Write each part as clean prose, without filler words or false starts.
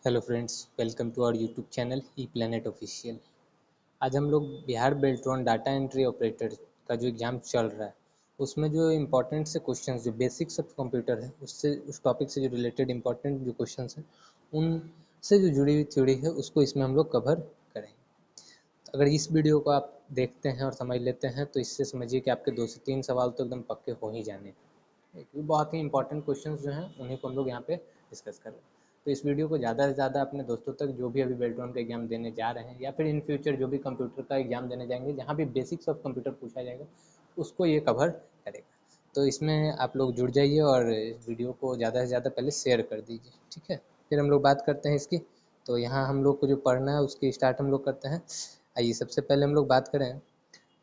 Hello friends, welcome to our YouTube channel E planet official. आज हम लोग Bihar Beltron data entry operator का जो एग्ज़ाम चल रहा है उसमें जो इम्पोर्टेंट से क्वेश्चंस जो बेसिक्स ऑफ कंप्यूटर है उससे उस टॉपिक से जो रिलेटेड इम्पोर्टेंट जो क्वेश्चंस हैं उनसे जो जुड़ी हुई थ्योरी है उसको इसमें हम लोग कवर करेंगे। तो अगर इस वीडियो को आप देखते हैं और समझ लेते हैं तो इससे समझिए कि आपके 2 से 3 सवाल तो एकदम पक्के हो ही जाने हैं, क्योंकि बहुत ही इंपॉर्टेंट क्वेश्चंस जो हैं उन्हीं को हम लोग यहाँ पे डिस्कस कर रहे हैं। तो इस वीडियो को ज़्यादा से ज़्यादा अपने दोस्तों तक जो भी अभी बेल्ट्रॉन का एग्जाम देने जा रहे हैं या फिर इन फ्यूचर जो भी कंप्यूटर का एग्जाम देने जाएंगे जहाँ भी बेसिक्स ऑफ कंप्यूटर पूछा जाएगा उसको ये कवर करेगा। तो इसमें आप लोग जुड़ जाइए और वीडियो को ज़्यादा से ज़्यादा पहले शेयर कर दीजिए, ठीक है। फिर हम लोग बात करते हैं इसकी। तो यहाँ हम लोग को जो पढ़ना है उसकी स्टार्ट हम लोग करते हैं। आइए सबसे पहले हम लोग बात करें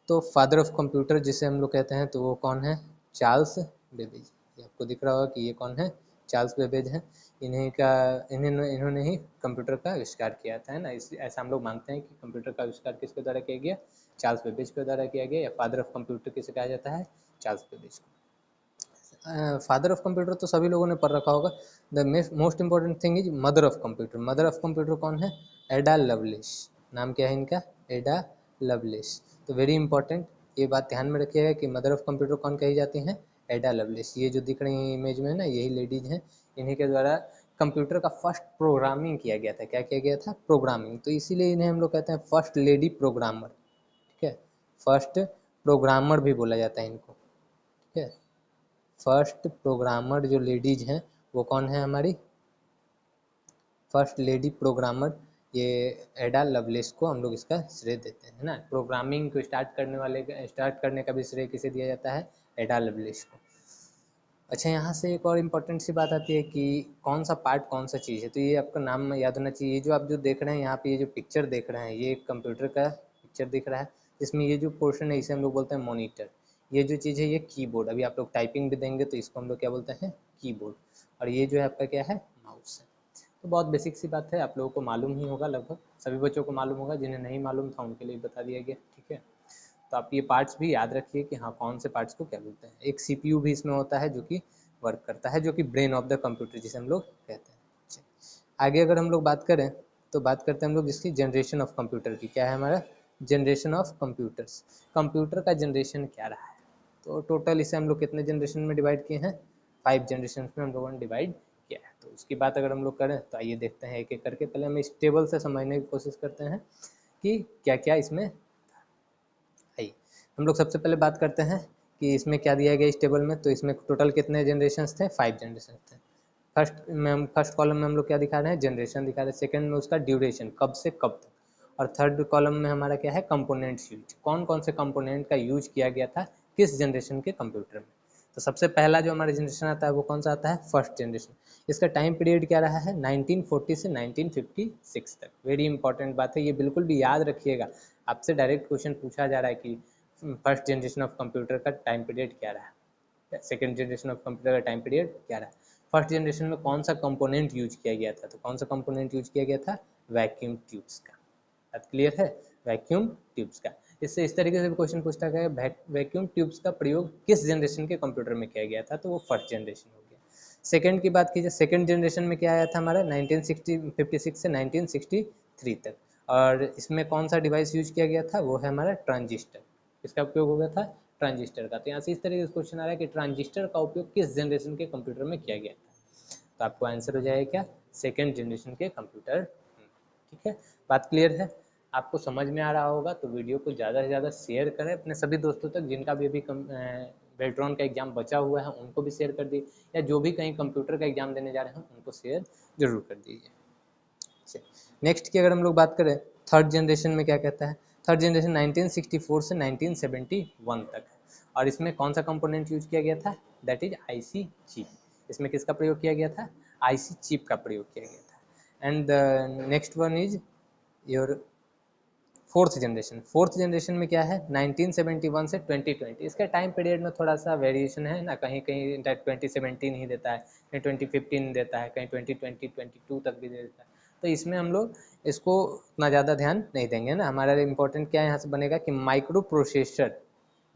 तो फादर ऑफ कंप्यूटर जिसे हम लोग कहते हैं तो वो कौन है? Charles Babbage. ये आपको दिख रहा होगा कि ये कौन है? चार्ल्स बेबेज हैं। इन्होंने ही कंप्यूटर का आविष्कार किया था, है ना। इस ऐसा हम लोग मानते हैं कि कंप्यूटर का आविष्कार किसके द्वारा किया गया? चार्ल्स बेबेज के द्वारा किया गया। या फादर ऑफ कंप्यूटर किसे कहा जाता है? चार्ल्स बेबेज को। फादर ऑफ कंप्यूटर तो सभी लोगों ने पढ़ रखा होगा। The most important thing is mother of computer. Mother of computer कौन है? एडा लवलेस। नाम क्या है इनका? एडा लवलेस। तो वेरी इंपॉर्टेंट, ये बात ध्यान में रखिएगा कि मदर ऑफ कंप्यूटर कौन कही जाती हैं? एडा लवलेस। ये जो दिख रही है इमेज में ना, यही लेडीज हैं। इन्हीं के द्वारा कंप्यूटर का फर्स्ट प्रोग्रामिंग किया गया था। क्या किया गया था? प्रोग्रामिंग। तो इसीलिए इन्हें हम लोग कहते हैं फर्स्ट लेडी प्रोग्रामर, ठीक है। फर्स्ट प्रोग्रामर भी बोला जाता है इनको, ठीक है। फर्स्ट प्रोग्रामर जो लेडीज हैं वो कौन है हमारी? फर्स्ट लेडी प्रोग्रामर, ये एडा लवलेस को हम लोग इसका श्रेय देते हैं, है ना। प्रोग्रामिंग को स्टार्ट करने का भी श्रेय किसे दिया जाता है? एडा लवलेस को। अच्छा, यहाँ से एक और इम्पोर्टेंट सी बात आती है कि कौन सा पार्ट कौन सा चीज़ है। तो ये आपका नाम में याद होना चाहिए। ये जो आप जो देख रहे हैं यहाँ पे, ये जो पिक्चर देख रहे हैं, ये एक कंप्यूटर का पिक्चर दिख रहा है। इसमें ये जो पोर्शन है इसे हम लोग बोलते हैं मॉनिटर। ये जो चीज़ है ये कीबोर्ड। अभी आप लोग टाइपिंग भी देंगे तो इसको हम लोग क्या बोलते हैं? कीबोर्ड। और ये जो है आपका क्या है? माउस है। तो बहुत बेसिक सी बात है, आप लोगों को मालूम ही होगा, लगभग सभी बच्चों को मालूम होगा। जिन्हें नहीं मालूम था उनके लिए बता दिया गया, ठीक है। तो आप ये पार्ट्स भी याद रखिए कि हाँ कौन से पार्ट्स को क्या बोलते हैं। एक सीपीयू भी इसमें होता है जो कि वर्क करता है, जो कि ब्रेन ऑफ द कंप्यूटर जिसे हम लोग कहते हैं। आगे अगर हम लोग बात करें तो बात करते हैं हम लोग जिसकी जनरेशन ऑफ कंप्यूटर की। क्या है हमारा? Generation of computers. कंप्यूटर का जनरेशन क्या रहा है? तो टोटल इसे हम लोग कितने जनरेशन में डिवाइड किए हैं? 5 जनरेशन में हम लोगों ने डिवाइड किया है। तो उसकी बात अगर हम लोग करें तो आइए देखते हैं एक एक करके। पहले हम इस टेबल से समझने की कोशिश करते हैं कि क्या क्या इसमें। आइए हम लोग सबसे पहले बात करते हैं कि इसमें क्या दिया गया इस टेबल में। तो इसमें टोटल कितने जनरेशन थे? 5 जनरेशन थे। फर्स्ट कॉलम में हम लोग क्या दिखा रहे हैं? जनरेशन दिखा रहे हैं। सेकंड में उसका ड्यूरेशन, कब से कब तक। और थर्ड कॉलम में हमारा क्या है? कंपोनेंट्स यूज, कौन कौन से कंपोनेंट का यूज किया गया था किस जनरेशन के कंप्यूटर में। तो सबसे पहला जो हमारा जनरेशन आता है वो कौन सा आता है? First generation. इसका टाइम पीरियड क्या रहा है? 1940 से 1956 तक। वेरी इंपॉर्टेंट बात है, ये बिल्कुल भी याद रखिएगा। आपसे डायरेक्ट क्वेश्चन पूछा जा रहा है कि फर्स्ट जनरेशन ऑफ कंप्यूटर का टाइम पीरियड क्या रहा, सेकेंड जनरेशन ऑफ कंप्यूटर का टाइम पीरियड क्या रहा, फर्स्ट जनरेशन में कौन सा कंपोनेंट यूज किया गया था। तो कौन सा कंपोनेंट यूज किया गया था? वैक्यूम ट्यूब्स का। बात क्लियर है? वैक्यूम ट्यूब्स का। इससे इस तरीके से भी क्वेश्चन पूछता है वैक्यूम ट्यूब्स का प्रयोग किस जनरेशन के कंप्यूटर में किया गया था। तो वो फर्स्ट जनरेशन हो गया। सेकंड की बात कीजिए, सेकंड जनरेशन में क्या आया था हमारा? 1956 से 1963 तक। और इसमें कौन सा डिवाइस यूज किया गया था? वो है हमारा ट्रांजिस्टर। इसका उपयोग हो गया था ट्रांजिस्टर का। तो यहाँ से इस तरीके से क्वेश्चन आ रहा है कि ट्रांजिस्टर का उपयोग किस जनरेशन के कंप्यूटर में किया गया था। तो आपको आंसर हो जाएगा क्या? सेकेंड जनरेशन के कंप्यूटर, ठीक है। बात क्लियर है? आपको समझ में आ रहा होगा तो वीडियो को ज़्यादा से ज़्यादा शेयर करें अपने सभी दोस्तों तक जिनका भी अभी बेल्ट्रॉन का एग्जाम बचा हुआ है, उनको भी शेयर कर दीजिए। या जो भी कहीं कंप्यूटर का एग्जाम देने जा रहे हैं उनको शेयर जरूर कर दीजिए। नेक्स्ट की अगर हम लोग बात करें, थर्ड जनरेशन में क्या कहता है? थर्ड जनरेशन 1964 से 1971 तक। और इसमें कौन सा कंपोनेंट यूज किया गया था? That is IC chip. इसमें किसका प्रयोग किया गया था? आईसी चिप का प्रयोग किया गया था। And next one is your fourth generation. Fourth generation में क्या है? 1971 से 2020। इसके टाइम पीरियड में थोड़ा सा वेरिएशन है ना, कहीं कहीं 2017 ही देता है, कहीं 2015 देता है, कहीं 2020 22 तक भी देता है। तो इसमें हम लोग इसको उतना ज़्यादा ध्यान नहीं देंगे ना। हमारा इम्पोर्टेंट क्या यहाँ से बनेगा कि माइक्रो प्रोसेसर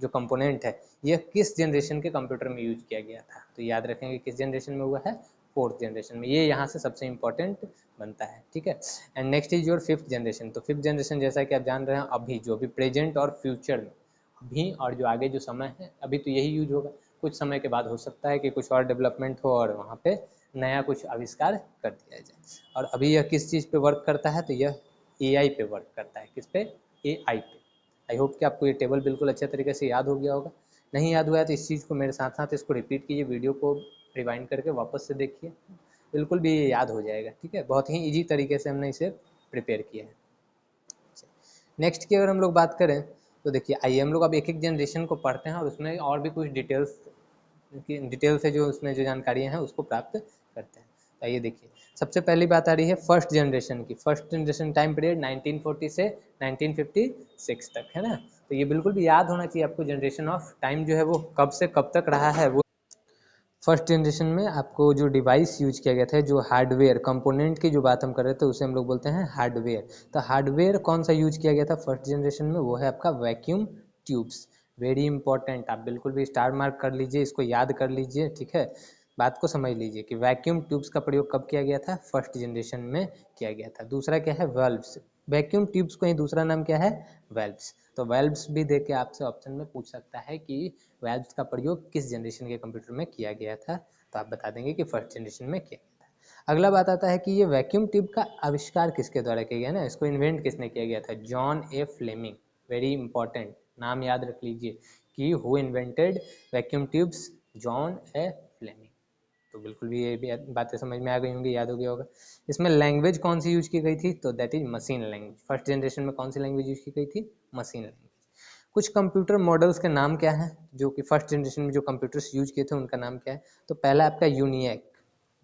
जो कंपोनेंट है ये किस जनरेशन के कंप्यूटर में यूज किया गया था। तो याद रखेंगे किस जनरेशन में हुआ है? फोर्थ जनरेशन में। ये यहाँ से सबसे इंपॉर्टेंट बनता है, ठीक है। And next is your fifth generation. तो फिफ्थ जनरेशन जैसा कि आप जान रहे हैं अभी जो अभी प्रेजेंट और फ्यूचर में, अभी और जो आगे जो समय है अभी तो यही यूज होगा, कुछ समय के बाद हो सकता है कि कुछ और डेवलपमेंट हो और वहाँ पे नया कुछ आविष्कार कर दिया जाए। और अभी यह किस चीज़ पे वर्क करता है, तो यह AI पे वर्क करता है। किस पे? AI पे। आई होप कि आपको ये टेबल बिल्कुल अच्छे तरीके से याद हो गया होगा। नहीं याद हुआ है तो इस चीज़ को मेरे साथ साथ इसको रिपीट कीजिए, वीडियो को रिवाइंड करके वापस से देखिए, बिल्कुल भी ये याद हो जाएगा, ठीक है। बहुत ही ईजी तरीके से हमने इसे प्रिपेयर किया है। नेक्स्ट की अगर हम लोग बात करें तो देखिए, आइए हम लोग अब एक एक जनरेशन को पढ़ते हैं और उसमें और भी कुछ डिटेल से जो उसमें जो जानकारियाँ हैं उसको प्राप्त करते हैं। तो आइए देखिए, सबसे पहली बात आ रही है फर्स्ट जनरेशन की। फर्स्ट जनरेशन टाइम पीरियड 1940 से 1956 तक, है ना। तो ये बिल्कुल भी याद होना चाहिए आपको, जनरेशन ऑफ टाइम जो है वो कब से कब तक रहा है। वो फर्स्ट जनरेशन में आपको जो डिवाइस यूज किया गया था, जो हार्डवेयर कंपोनेंट की जो बात हम कर रहे थे उसे हम लोग बोलते हैं हार्डवेयर। तो हार्डवेयर कौन सा यूज किया गया था फर्स्ट जनरेशन में, वो है आपका वैक्यूम ट्यूब्स। वेरी इंपॉर्टेंट, आप बिल्कुल भी स्टार मार्क कर लीजिए, इसको याद कर लीजिए, ठीक है। बात को समझ लीजिए कि वैक्यूम ट्यूब्स का प्रयोग कब किया गया था, फर्स्ट जनरेशन में किया गया था। दूसरा क्या है, वाल्व्स। वैक्यूम ट्यूब्स को ही दूसरा नाम क्या है, वाल्व्स। तो वाल्व्स भी देख के आपसे ऑप्शन में पूछ सकता है कि वाल्व्स का प्रयोग किस जनरेशन के कंप्यूटर में किया गया था, तो आप बता देंगे कि फर्स्ट जनरेशन में किया गया था। अगला बात आता है कि ये वैक्यूम ट्यूब का आविष्कार किसके द्वारा किया गया ना, इसको इन्वेंट किसने किया गया था, John A Fleming. Very important, नाम याद रख लीजिए कि who invented vacuum tubes, John A Fleming. तो बिल्कुल भी ये भी बातें समझ में आ गई होंगी, याद हो गया होगा। इसमें लैंग्वेज कौन सी यूज की गई थी, तो that is machine language. First generation में कौन सी लैंग्वेज यूज की गई थी, मशीन लैंग्वेज। कुछ कंप्यूटर मॉडल्स के नाम क्या हैं, जो कि फर्स्ट जनरेशन में जो कंप्यूटर्स यूज किए थे उनका नाम क्या है, तो पहला आपका यूनिएक।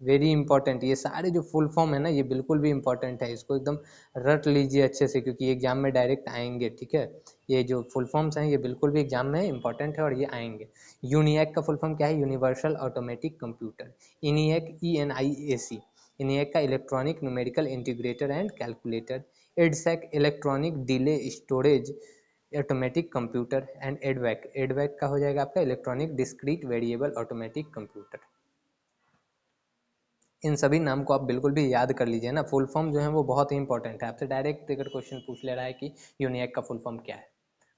वेरी इंपॉर्टेंट, ये सारे जो फुल फॉर्म है ना ये बिल्कुल भी इंपॉर्टेंट है, इसको एकदम रट लीजिए अच्छे से क्योंकि एग्जाम में डायरेक्ट आएंगे, ठीक है। ये जो फुल फॉर्म्स हैं ये बिल्कुल भी एग्जाम में इंपॉर्टेंट है और ये आएंगे। यूनिएक का फुल फॉर्म क्या है, universal automatic computer. ENIAC, ENIAC, ENIAC का electronic numerical integrator and calculator. EDSAC, electronic delay storage automatic computer. And एडवैक, एडवैक का हो जाएगा आपका electronic discrete variable automatic computer. इन सभी नाम को आप बिल्कुल भी याद कर लीजिए ना, फुल फॉर्म जो है वो बहुत ही इंपॉर्टेंट है। आपसे डायरेक्ट अगर क्वेश्चन पूछ ले रहा है कि यूनिएक का फुल फॉर्म क्या है,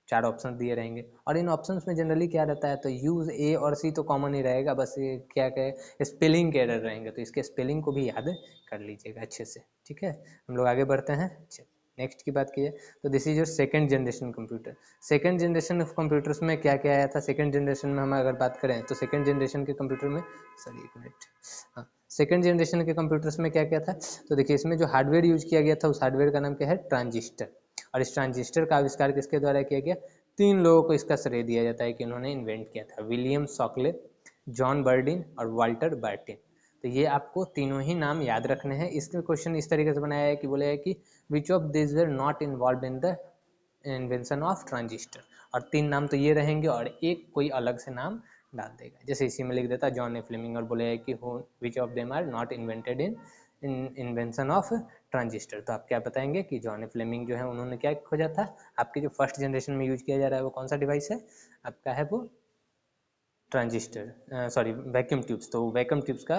चार ऑप्शन दिए रहेंगे और इन ऑप्शंस में जनरली क्या रहता है, तो यूज A और C तो कॉमन ही रहेगा, बस ये क्या कहे स्पेलिंग के एरर रहेंगे, तो इसके स्पेलिंग को भी याद कर लीजिएगा अच्छे से, ठीक है। हम लोग आगे बढ़ते हैं। नेक्स्ट की बात कीजिए तो this is your second generation computer. Second generation of computers में क्या क्या आया था, सेकंड जनरेशन में हम अगर बात करें तो सेकंड जनरेशन के कंप्यूटर में, सॉरी एक मिनट, हाँ, सेकंड जनरेशन के कंप्यूटर्स में क्या क्या था, तो देखिए इसमें जो हार्डवेयर यूज किया गया था उस हार्डवेयर का नाम क्या है, ट्रांजिस्टर। और इस ट्रांजिस्टर का आविष्कार किसके द्वारा किया गया, तीन लोगों को इसका श्रेय दिया जाता है कि उन्होंने इन्वेंट किया था, विलियम शॉकले, जॉन बर्डिन और वाल्टर बार्टिन। तो ये आपको तीनों ही नाम याद रखने हैं। इसमें क्वेश्चन इस तरीके से बनाया है कि बोले है कि which of this were not involve in the invention of transistor, और तीन नाम तो ये रहेंगे और एक कोई अलग से नाम डाल देगा, जैसे इसी में लिख देता जॉन ए फ्लेमिंग और बोले है कि which of them are not invented in invention of transistor. तो आप क्या बताएंगे कि जॉन ए फ्लेमिंग जो है उन्होंने क्या खोजा था, आपके जो फर्स्ट जनरेशन में यूज किया जा रहा है वो कौन सा डिवाइस है आपका, है वो ट्रांजिस्टर, सॉरी वैक्यूम ट्यूब्स। तो वैक्यूम ट्यूब्स का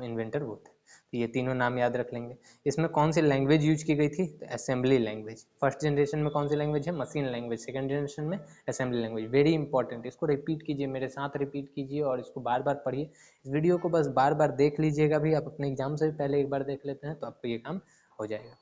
इन्वेंटर वो थे। तो ये तीनों नाम याद रख लेंगे। इसमें कौन सी लैंग्वेज यूज की गई थी, तो असेंबली लैंग्वेज। फर्स्ट जनरेशन में कौन सी लैंग्वेज है, मशीन लैंग्वेज। सेकंड जनरेशन में असेंबली लैंग्वेज। वेरी इंपॉर्टेंट, इसको रिपीट कीजिए, मेरे साथ रिपीट कीजिए और इसको बार बार पढ़िए। इस वीडियो को बस बार बार देख लीजिएगा भी, आप अपने एग्जाम से पहले एक बार देख लेते हैं तो आपको ये काम हो जाएगा।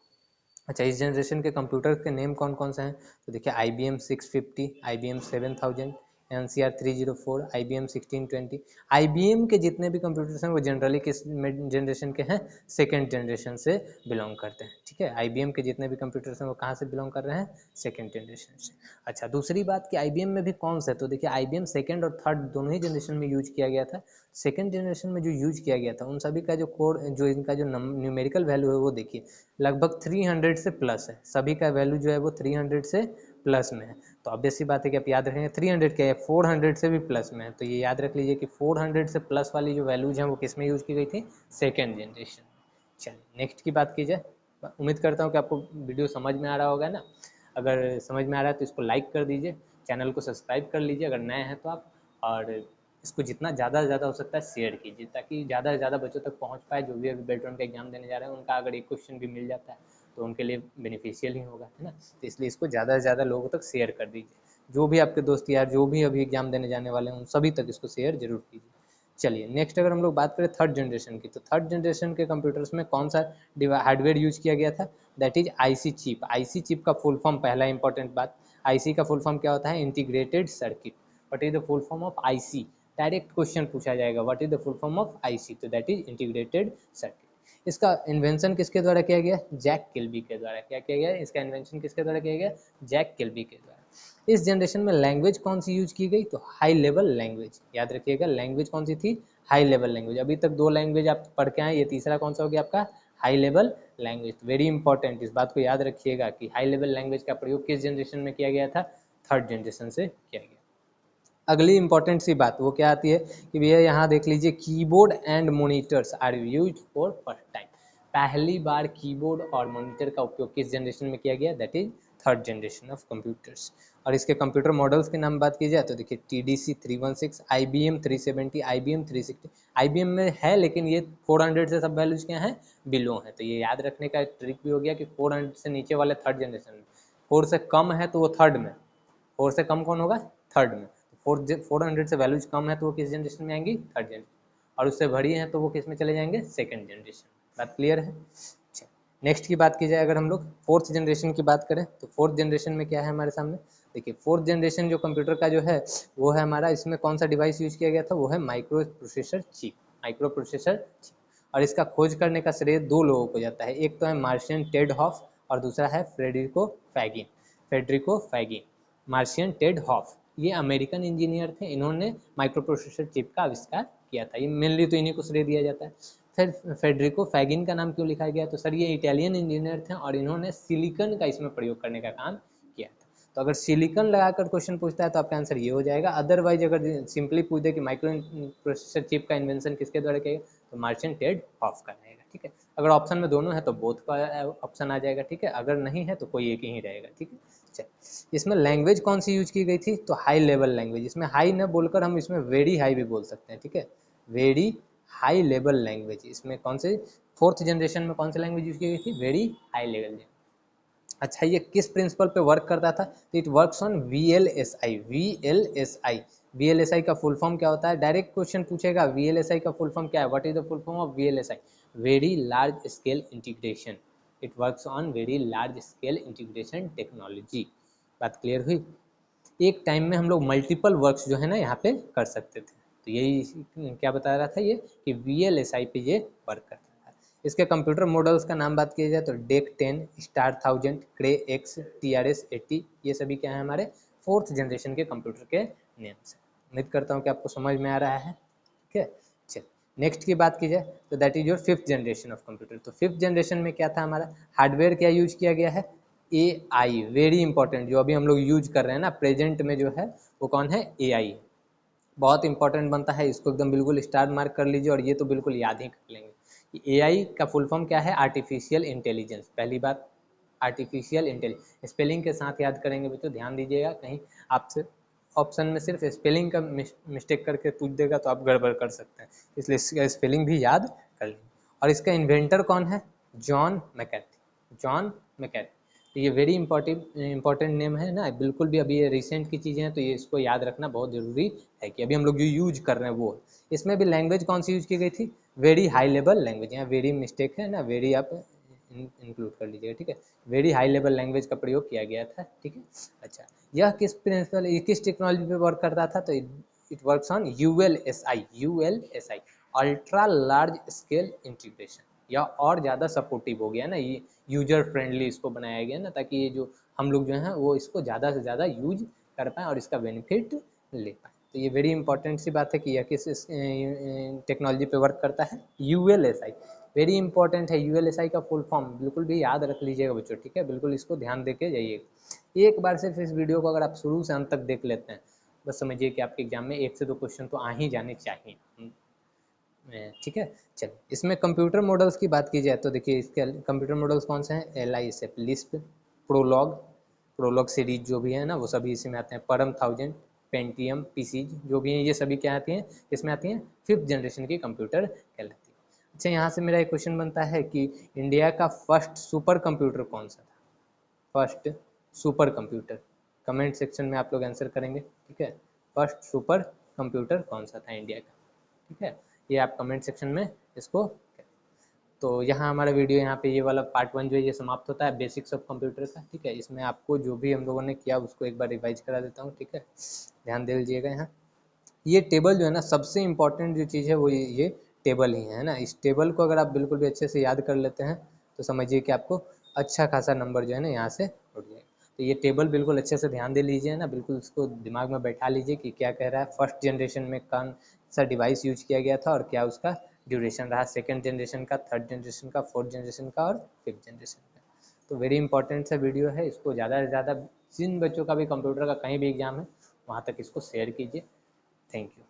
अच्छा, इस जनरेशन के कंप्यूटर के नेम कौन कौन से हैं, तो देखिए IBM 650, IBM 7000, NCR 304, IBM 1620। IBM के जितने भी कंप्यूटर्स हैं वो जनरली किस जनरेशन के हैं, सेकेंड जनरेशन से बिलोंग करते हैं, ठीक है। IBM के जितने भी कंप्यूटर्स हैं वो कहाँ से बिलोंग कर रहे हैं, सेकेंड जनरेशन से। अच्छा, दूसरी बात कि IBM में भी कौन सा है, तो देखिए IBM सेकेंड और थर्ड दोनों ही जनरेशन में यूज किया गया था। सेकेंड जनरेशन में जो यूज किया गया था उन सभी का जो कोड, जो इनका जो न्यूमेरिकल वैल्यू है वो देखिए लगभग 300 से प्लस है। सभी का वैल्यू जो है वो 300 से प्लस में है। तो ऑब्वियस सी बात है कि आप याद रखेंगे 300 क्या है, 400 से भी प्लस में है। तो ये याद रख लीजिए कि 400 से प्लस वाली जो वैल्यूज हैं वो किस में यूज की गई थी, सेकेंड जनरेशन। चलिए नेक्स्ट की बात की जाए। उम्मीद करता हूँ कि आपको वीडियो समझ में आ रहा होगा ना। अगर समझ में आ रहा है तो इसको लाइक कर दीजिए, चैनल को सब्सक्राइब कर लीजिए अगर नए हैं तो आप, और इसको जितना ज़्यादा से ज़्यादा हो सकता है शेयर कीजिए, ताकि ज़्यादा से ज़्यादा बच्चों तक पहुँच पाए। जो भी अभी बेल्ट्रॉन का एग्जाम देने जा रहे हैं, उनका अगर एक क्वेश्चन भी मिल जाता है तो उनके लिए बेनिफिशियल ही होगा, है ना। तो इसलिए इसको ज़्यादा से ज़्यादा लोगों तक शेयर कर दीजिए। जो भी आपके दोस्त यार जो भी अभी एग्जाम देने जाने वाले हैं, उन सभी तक इसको शेयर जरूर कीजिए। चलिए नेक्स्ट अगर हम लोग बात करें थर्ड जनरेशन की, तो थर्ड जनरेशन के कंप्यूटर्स में कौन सा हार्डवेयर यूज किया गया था, that is IC chip. IC chip का फुल फॉर्म, पहला इंपॉर्टेंट बात, आईसी का फुल फॉर्म क्या होता है, integrated circuit. What is the full form of IC, direct question पूछा जाएगा, what is the full form of IC, तो दैट इज इंटीग्रेटेड सर्किट। इसका इन्वेंशन किसके द्वारा किया गया, जैक किल्बी के द्वारा। क्या किया गया, इसका इन्वेंशन किसके द्वारा किया गया, जैक किल्बी के द्वारा। इस जनरेशन में लैंग्वेज कौन सी यूज की गई, तो हाई लेवल लैंग्वेज। याद रखिएगा लैंग्वेज कौन सी थी, हाई लेवल लैंग्वेज। अभी तक 2 लैंग्वेज आप पढ़ के आए, ये तीसरा कौन सा हो गया आपका, high level language. Very important, इस बात को याद रखिएगा कि हाई लेवल लैंग्वेज का प्रयोग किस जनरेशन में किया गया था, थर्ड जनरेशन से किया गया। अगली इंपॉर्टेंट सी बात वो क्या आती है कि भैया यहाँ देख लीजिए, keyboard and monitors are used for first time. पहली बार कीबोर्ड और मॉनिटर का उपयोग किस जनरेशन में किया गया, that is third generation of computers. और इसके कंप्यूटर मॉडल्स के नाम बात की जाए तो देखिए TDC 316, IBM 370, IBM 360। IBM में है लेकिन ये 400 से सब वैल्यूज क्या हैं, बिलो हैं। तो ये याद रखने का ट्रिक भी हो गया कि 400 से नीचे वाले थर्ड जनरेशन में, 4 से कम है तो वो थर्ड में, 4 से कम कौन होगा, थर्ड में। 400 से वैल्यूज कम है तो वो किस जनरेशन में आएंगी, थर्ड जनरेशन। और उससे बड़ी हैं तो वो किस में चले जाएंगे, सेकंड जनरेशन। बात क्लियर है। नेक्स्ट की बात की जाए, अगर हम लोग फोर्थ जनरेशन की बात करें तो फोर्थ जनरेशन में क्या है हमारे सामने, देखिए फोर्थ जनरेशन जो कंप्यूटर का जो है वो है हमारा, इसमें कौन सा डिवाइस यूज किया गया था, वो है micro processor chip. Micro processor chip, और इसका खोज करने का श्रेय 2 लोगों को जाता है। एक तो है मार्शियन टेड हॉफ और दूसरा है Federico Faggin. Federico Faggin, Marcian Ted Hoff, ये अमेरिकन इंजीनियर थे। इन्होंने माइक्रो प्रोसेसर चिप का आविष्कार किया था। ये मेनली तो इन्हीं को श्रेय दिया जाता है। फिर फेडरिको फैगिन का नाम क्यों लिखा गया, तो सर ये इटालियन इंजीनियर थे और इन्होंने सिलिकन का इसमें प्रयोग करने का काम किया था। तो अगर सिलिकन लगाकर क्वेश्चन पूछता है तो आपका आंसर ये हो जाएगा। अदरवाइज अगर सिंपली पूछ दे कि माइक्रो प्रोसेसर चिप का इन्वेंशन किसके द्वारा किया गया, तो मार्शियन टेड हॉफ का रहेगा। ठीक है, अगर ऑप्शन में दोनों है तो बोथ का ऑप्शन आ जाएगा। ठीक है, अगर नहीं है तो कोई एक ही रहेगा। ठीक है, चल इसमें लैंग्वेज कौन सी यूज की गई थी, तो हाई लेवल लैंग्वेज। इसमें हाई न बोलकर हम इसमें वेरी हाई भी बोल सकते हैं। ठीक है, वेरी हाई लेवल लैंग्वेज। इसमें कौन से फोर्थ जनरेशन में कौन सी लैंग्वेज यूज की गई थी, वेरी हाई लेवल। अच्छा, ये किस प्रिंसिपल पे वर्क करता था, तो it works on VLSI। VLSI, VLSI का फुल फॉर्म क्या होता है, डायरेक्ट क्वेश्चन पूछेगा VLSI का फुल फॉर्म क्या है, what is the full form of VLSI, very large scale integration. It works on very large scale integration technology. बात clear हुई। एक टाइम में हम लोग मल्टीपल वर्क्स जो है ना यहाँ पे कर सकते थे। तो यही क्या बता रहा था ये, कि VLSI पे ये वर्क करता था। इसके कंप्यूटर मॉडल्स का नाम बात किया जाए तो डेक 10, स्टार 1000, क्रे एक्स, TRS 80, ये सभी क्या है हमारे फोर्थ जनरेशन के कंप्यूटर के नेम्स। उम्मीद करता हूँ कि आपको समझ में आ रहा है। ठीक है, चलिए नेक्स्ट की बात की जाए तो that is your fifth generation of computer. तो फिफ्थ जनरेशन में क्या था हमारा, हार्डवेयर क्या यूज किया गया है, AI। वेरी इंपॉर्टेंट, जो अभी हम लोग यूज कर रहे हैं ना प्रेजेंट में जो है वो कौन है, AI। बहुत इंपॉर्टेंट बनता है, इसको एकदम बिल्कुल स्टार मार्क कर लीजिए और ये तो बिल्कुल याद ही कर लेंगे। AI का फुल फॉर्म क्या है, आर्टिफिशियल इंटेलिजेंस। पहली बात आर्टिफिशियल इंटेलिजेंस, स्पेलिंग के साथ याद करेंगे बच्चों, ध्यान दीजिएगा, कहीं आपसे ऑप्शन में सिर्फ स्पेलिंग का मिस्टेक करके पूछ देगा तो आप गड़बड़ कर सकते हैं, इसलिए इसका स्पेलिंग भी याद कर लेंगे। और इसका इन्वेंटर कौन है, जॉन मैकैर्थी। जॉन मैकैर्थी, तो ये वेरी इंपॉर्टेंट नेम है ना, बिल्कुल भी। अभी ये रिसेंट की चीज़ें हैं तो ये इसको याद रखना बहुत ज़रूरी है कि अभी हम लोग जो यूज कर रहे हैं वो। इसमें भी लैंग्वेज कौन सी यूज की गई थी, वेरी हाई लेवल लैंग्वेज। यहाँ वेरी मिस्टेक है ना, वेरी आप इंक्लूड कर लीजिएगा। ठीक है, वेरी हाई लेवल लैंग्वेज का प्रयोग किया गया था। ठीक है, अच्छा यह किस प्रिंसिपल, ये किस टेक्नोलॉजी पे वर्क करता था, तो it works on ULSI। ULSI, ultra large scale integration. या और ज़्यादा सपोर्टिव हो गया ना, ये यूजर फ्रेंडली इसको बनाया गया ना, ताकि ये जो हम लोग जो हैं वो इसको ज़्यादा से ज़्यादा यूज कर पाएँ और इसका बेनिफिट ले पाएँ। तो ये वेरी इंपॉर्टेंट सी बात है कि यह किस टेक्नोलॉजी पे वर्क करता है, ULSI। वेरी इंपॉर्टेंट है, ULSI का फुल फॉर्म बिल्कुल भी याद रख लीजिएगा बच्चों। ठीक है, बिल्कुल इसको ध्यान दे के जाइएगा। एक बार सिर्फ इस वीडियो को अगर आप शुरू से अंत तक देख लेते हैं, बस समझिए कि आपके एग्जाम में 1 से 2 क्वेश्चन तो आ ही जाने चाहिए। ठीक है, चलिए इसमें कंप्यूटर मॉडल्स की बात की जाए तो देखिए इसके कंप्यूटर मॉडल्स कौन से हैं, LISP, Lisp, Prolog, Prolog series जो भी है ना वो सभी इसी में आते हैं। परम 1000, पेंटियम पीसीज जो भी हैं ये सभी क्या आती हैं, इसमें आती हैं 5th जनरेशन की कंप्यूटर कहलाती है। अच्छा, यहाँ से मेरा एक क्वेश्चन बनता है कि इंडिया का फर्स्ट सुपर कंप्यूटर कौन सा था? First super computer, comment section में आप लोग आंसर करेंगे, ठीक है। फर्स्ट सुपर कंप्यूटर कौन सा था इंडिया का, ठीक है, ये आप कमेंट सेक्शन में इसको। तो यहाँ हमारा वीडियो यहाँ पे ये वाला पार्ट 1 जो है ये समाप्त होता है, बेसिक्स ऑफ कंप्यूटर का, ठीक है। इसमें आपको जो भी हम लोगों ने किया उसको एक बार रिवाइज करा देता हूँ, ठीक है, ध्यान दे लीजिएगा। यहाँ ये टेबल जो है ना, सबसे इम्पॉर्टेंट जो चीज़ है वो ये टेबल ही है ना। इस टेबल को अगर आप बिल्कुल भी अच्छे से याद कर लेते हैं तो समझिए कि आपको अच्छा खासा नंबर जो है ना यहाँ से उठ जाएगा। तो ये टेबल बिल्कुल अच्छे से ध्यान दे लीजिए ना, बिल्कुल उसको दिमाग में बैठा लीजिए कि क्या कह रहा है, फर्स्ट जनरेशन में कौन सा डिवाइस यूज किया गया था और क्या उसका ड्यूरेशन रहा, सेकेंड जनरेशन का, थर्ड जनरेशन का, फोर्थ जनरेशन का और 5th जनरेशन का। तो वेरी इंपॉर्टेंट सा वीडियो है, इसको ज़्यादा से ज़्यादा जिन बच्चों का भी कंप्यूटर का कहीं भी एग्जाम है वहाँ तक इसको शेयर कीजिए। Thank you.